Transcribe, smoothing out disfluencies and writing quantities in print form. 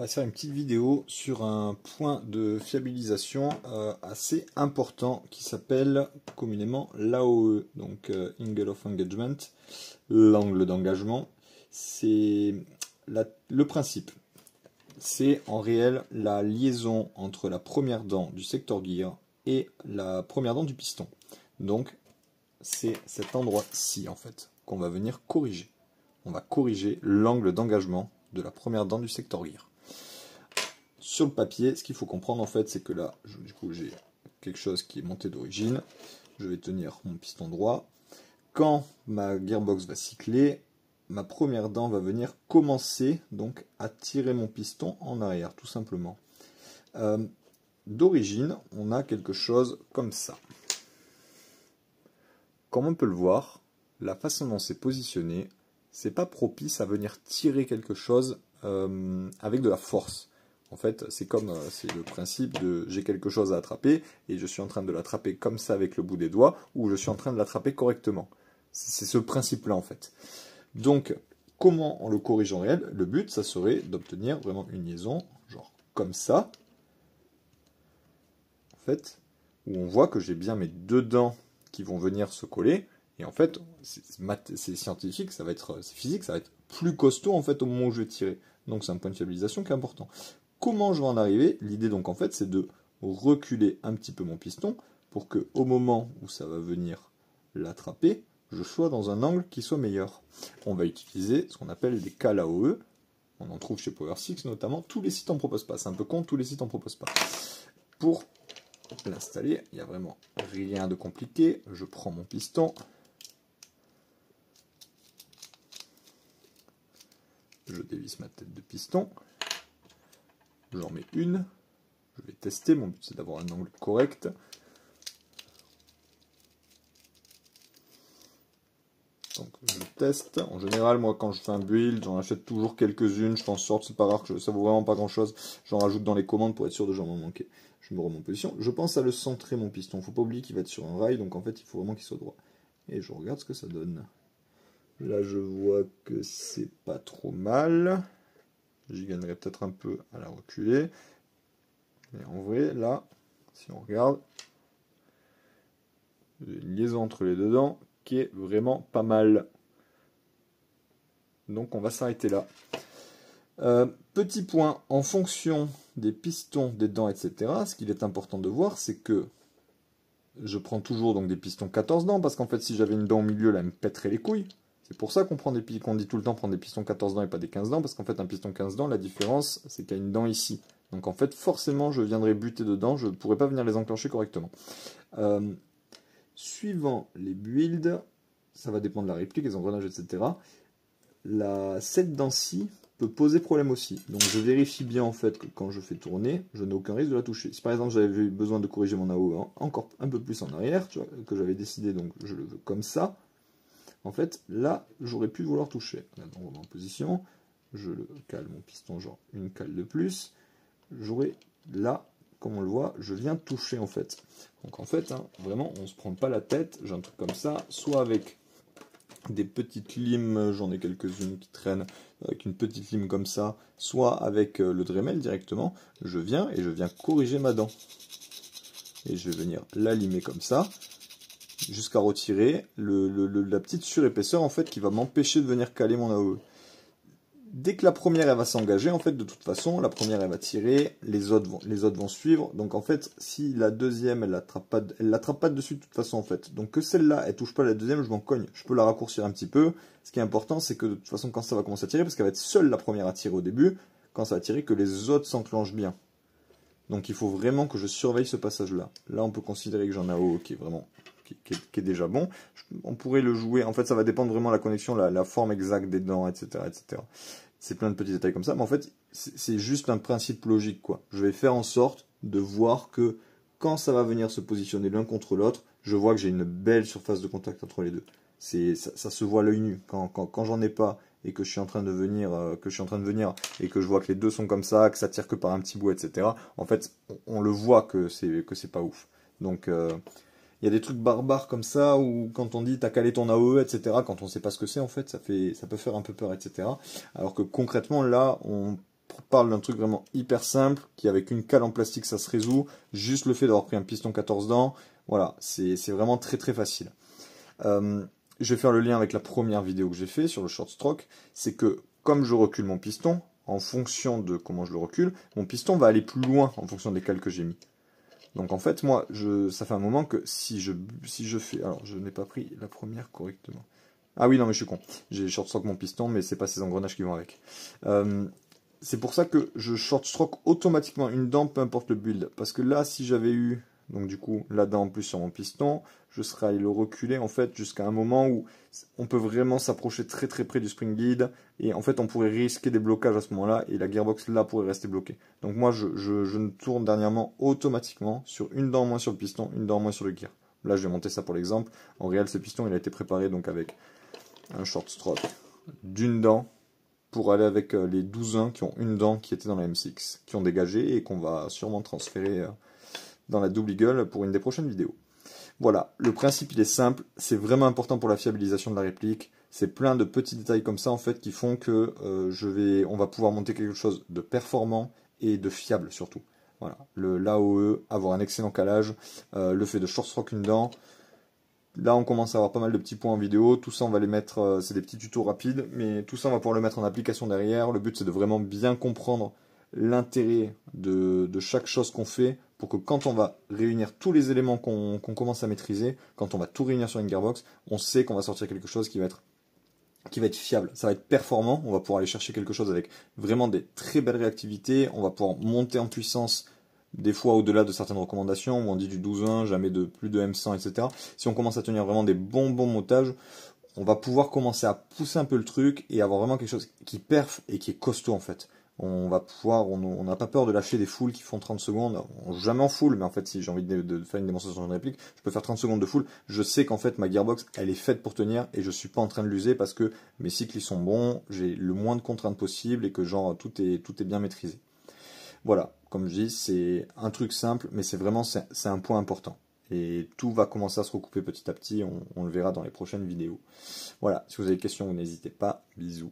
va faire une petite vidéo sur un point de fiabilisation assez important qui s'appelle communément l'AOE, donc Angle of Engagement, l'angle d'engagement. C'est le principe. C'est en réel la liaison entre la première dent du sector gear et la première dent du piston. Donc c'est cet endroit-ci en fait qu'on va venir corriger. On va corriger l'angle d'engagement de la première dent du sector gear. Sur le papier, ce qu'il faut comprendre en fait, c'est que là, du coup, j'ai quelque chose qui est monté d'origine. Je vais tenir mon piston droit. Quand ma gearbox va cycler, ma première dent va venir commencer donc à tirer mon piston en arrière, tout simplement. D'origine, on a quelque chose comme ça. Comme on peut le voir, la façon dont c'est positionné, c'est pas propice à venir tirer quelque chose avec de la force. En fait, c'est le principe de j'ai quelque chose à attraper et je suis en train de l'attraper comme ça avec le bout des doigts ou je suis en train de l'attraper correctement. C'est ce principe-là en fait. Donc, comment on le corrige en réel? Le but, ça serait d'obtenir vraiment une liaison, genre comme ça, en fait, où on voit que j'ai bien mes deux dents qui vont venir se coller. Et en fait, c'est scientifique, c'est physique, ça va être plus costaud en fait au moment où je vais tirer. Donc c'est un point de fiabilisation qui est important. Comment je vais en arriver? L'idée donc en fait c'est de reculer un petit peu mon piston pour que au moment où ça va venir l'attraper, je sois dans un angle qui soit meilleur. On va utiliser ce qu'on appelle des cales AOE. On en trouve chez Power6 notamment. Tous les sites en proposent pas. C'est un peu con, tous les sites en proposent pas. Pour l'installer, il n'y a vraiment rien de compliqué. Je prends mon piston. Je dévisse ma tête de piston. J'en mets une. Je vais tester. Mon but c'est d'avoir un angle correct. Donc je teste. En général, moi quand je fais un build, j'en achète toujours quelques-unes. Je fais en sorte, c'est pas rare que ça vaut vraiment pas grand-chose. J'en rajoute dans les commandes pour être sûr de jamais en manquer. Je me remets en position. Je pense à le centrer mon piston. Faut pas oublier qu'il va être sur un rail, donc en fait il faut vraiment qu'il soit droit. Et je regarde ce que ça donne. Là, je vois que c'est pas trop mal. J'y gagnerais peut-être un peu à la reculer. Mais en vrai, là, si on regarde, j'ai une liaison entre les deux dents qui est vraiment pas mal. Donc, on va s'arrêter là. Petit point, en fonction des pistons, des dents, etc., ce qu'il est important de voir, c'est que je prends toujours donc des pistons 14 dents, parce qu'en fait, si j'avais une dent au milieu, là, elle me pèterait les couilles. C'est pour ça qu'on dit tout le temps prendre des pistons 14 dents et pas des 15 dents, parce qu'en fait un piston 15 dents, la différence c'est qu'il y a une dent ici. Donc en fait forcément je viendrai buter dedans, je ne pourrais pas venir les enclencher correctement. Suivant les builds, ça va dépendre de la réplique, les engrenages, etc. Cette dent-ci peut poser problème aussi. Donc je vérifie bien en fait que quand je fais tourner, je n'ai aucun risque de la toucher. Si par exemple j'avais eu besoin de corriger mon AO encore un peu plus en arrière, tu vois, que j'avais décidé donc je le veux comme ça, en fait, là, j'aurais pu vouloir toucher. Là, on remet en position, je le cale mon piston, genre une cale de plus. J'aurais, là, comme on le voit, je viens toucher en fait. Donc en fait, hein, vraiment, on ne se prend pas la tête. J'ai un truc comme ça, soit avec des petites limes, j'en ai quelques-unes qui traînent, avec une petite lime comme ça, soit avec le Dremel directement. Je viens et je viens corriger ma dent. Et je vais venir la limer comme ça, jusqu'à retirer la petite surépaisseur en fait qui va m'empêcher de venir caler mon AOE. Dès que la première elle va s'engager, en fait de toute façon, la première elle va tirer, les autres vont suivre. Donc en fait, si la deuxième elle l'attrape pas de dessus de toute façon en fait. Donc que celle-là elle touche pas la deuxième, je m'en cogne. Je peux la raccourcir un petit peu. Ce qui est important c'est que de toute façon quand ça va commencer à tirer, parce qu'elle va être seule la première à tirer au début, quand ça va tirer que les autres s'enclenchent bien. Donc il faut vraiment que je surveille ce passage-là. Là on peut considérer que j'ai un AOE qui est vraiment qui est déjà bon. On pourrait le jouer, en fait ça va dépendre vraiment de la connexion, la forme exacte des dents, etc. etc. C'est plein de petits détails comme ça, mais en fait c'est juste un principe logique quoi. Je vais faire en sorte de voir que quand ça va venir se positionner l'un contre l'autre, je vois que j'ai une belle surface de contact entre les deux. Ça se voit à l'œil nu. Quand j'en ai pas et que je suis en train de venir, et que je vois que les deux sont comme ça, que ça tire que par un petit bout, etc. En fait, on le voit que c'est pas ouf. Donc il y a des trucs barbares comme ça, où quand on dit t'as calé ton AOE, etc., quand on sait pas ce que c'est, en fait, ça peut faire un peu peur, etc. Alors que concrètement, là, on parle d'un truc vraiment hyper simple, qui avec une cale en plastique ça se résout, juste le fait d'avoir pris un piston 14 dents, voilà, c'est vraiment très très facile. Je vais faire le lien avec la première vidéo que j'ai fait sur le short stroke, c'est que comme je recule mon piston, en fonction de comment je le recule, mon piston va aller plus loin en fonction des cales que j'ai mis. Donc en fait, moi, ça fait un moment que si je fais... Alors, je n'ai pas pris la première correctement. Ah oui, non, mais je suis con. J'ai short stroke mon piston, mais c'est pas ces engrenages qui vont avec. C'est pour ça que je short stroke automatiquement une dent, peu importe le build. Parce que là, si j'avais eu, donc du coup, la dent en plus sur mon piston, je serais allé le reculer en fait jusqu'à un moment où on peut vraiment s'approcher très très près du spring guide. Et en fait, on pourrait risquer des blocages à ce moment-là, et la gearbox là pourrait rester bloquée. Donc moi, je ne tourne dernièrement automatiquement sur une dent en moins sur le piston, une dent en moins sur le gear. Là, je vais monter ça pour l'exemple. En réel, ce piston, il a été préparé donc avec un short stroke d'une dent pour aller avec les 12 qui ont une dent qui était dans la M6, qui ont dégagé et qu'on va sûrement transférer dans la double eagle pour une des prochaines vidéos. Voilà, le principe il est simple, c'est vraiment important pour la fiabilisation de la réplique, c'est plein de petits détails comme ça en fait qui font que on va pouvoir monter quelque chose de performant et de fiable surtout. Voilà, l'AOE, avoir un excellent calage, le fait de short stroke une dent. Là, on commence à avoir pas mal de petits points en vidéo. Tout ça, on va les mettre, c'est des petits tutos rapides, mais tout ça, on va pouvoir le mettre en application derrière. Le but, c'est de vraiment bien comprendre l'intérêt de chaque chose qu'on fait pour que quand on va réunir tous les éléments qu'on commence à maîtriser, quand on va tout réunir sur une gearbox, on sait qu'on va sortir quelque chose qui va être fiable, ça va être performant. On va pouvoir aller chercher quelque chose avec vraiment des très belles réactivités. On va pouvoir monter en puissance des fois au-delà de certaines recommandations, où on dit du 12.1, jamais de plus de M100, etc. Si on commence à tenir vraiment des bons montages, on va pouvoir commencer à pousser un peu le truc et avoir vraiment quelque chose qui perf et qui est costaud en fait. On va pouvoir, on n'a pas peur de lâcher des fulls qui font 30 secondes, jamais en full, mais en fait si j'ai envie de faire une démonstration de réplique, je peux faire 30 secondes de full, je sais qu'en fait ma gearbox elle est faite pour tenir et je suis pas en train de l'user parce que mes cycles ils sont bons, j'ai le moins de contraintes possible et que genre tout est bien maîtrisé. Voilà, comme je dis, c'est un truc simple, mais c'est un point important. Et tout va commencer à se recouper petit à petit, on le verra dans les prochaines vidéos. Voilà, si vous avez des questions, n'hésitez pas. Bisous.